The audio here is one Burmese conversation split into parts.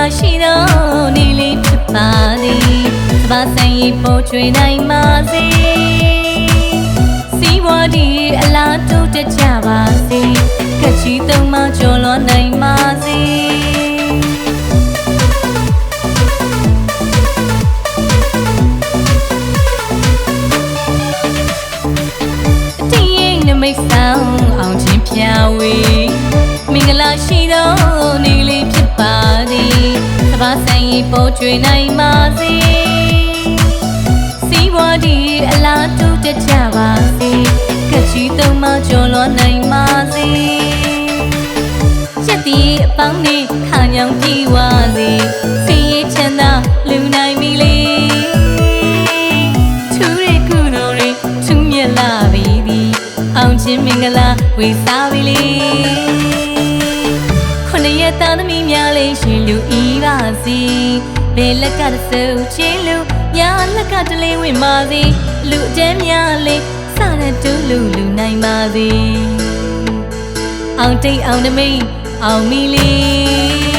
လာရှိတော့နေလေးဖြစ်ပါသည်စပါးဆိုင်ရီပေါ်ချွေနိုင်ပါစေစီးပွားဒီအလားတူတက်ကြပါစေကချီသုံးမကျော်လွန်နိုင်ပါစေမိတ်ဆောင်အောင်ချင်းဖြာဝေမင်္ဂလာရှိတော့နေလေးဖြစ်ပါသည်စပါးဆိုင်ရီပေါ်ချွေနိုင်ပါစေစီးပွားဒီအလားတူတက်ကြပါစေကချီသုံးမကျော်လွန်နိုင်ပါစေချက်တီအပေါင်းနဲ့ခါညောင်ပြေဝစေစီးရေးချမ်းသာလူနိုင်ပြီလေထူးတဲ့ကုသိုလ်တွေထူးမြတ်လာပြီအောင်ချင်းမင်္ဂလာဝေစားပြီလေခုနှစ်ရက်သားသမီးများလေးရှင်လူဤပါစီဘယ်လက်ကတဆူချင်းလူညာလက်ကတလေးဝင်ပါစီလူအတန်းများလေးစတဲ့တူလူနိုင်ပါစီအောင်တိတ်အောင်နမိတ်အောင်မီလေး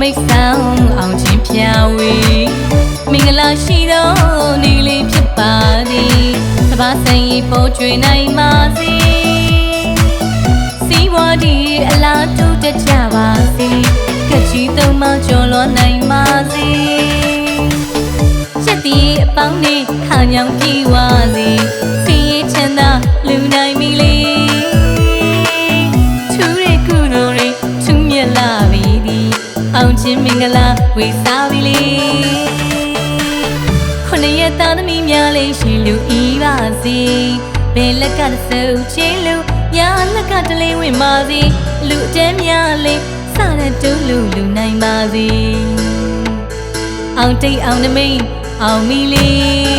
မိတ်ဆောင်အောင်ချင်းဖြာဝေမင်္ဂလာရှိတော့နေလေးဖြစ်ပါသည်စပါးဆိုင်ရီပေါ်ချွေနိုင်ပါစေစီးပွားဒီအလားတူတက်ကြပါစေကချီသုံးမကျော်လွန်နိုင်ပါစေချက်တီအပေါင်းနဲ့ခါညောင်ပြေဝစေစီးရေးချမ်းသာလူနိုင်ပြီလေထူးတဲ့ကုသိုလ်တွေထူးမြတ်လာပြီအောင်ချင်းမင်္ဂလာဝေစားပြီလေခုနှစ်ရက်သားသမီးများလေးရှင်လူဤပါစေဘယ်လက်ကတဆူချင်းလူညာလက်ကတလေးဝင်ပါစေလူအတန်းများလေးစတဲ့တူလူနိုင်ပါစေအောင်တိတ်အောင်နမိတ်အောင်မီလေး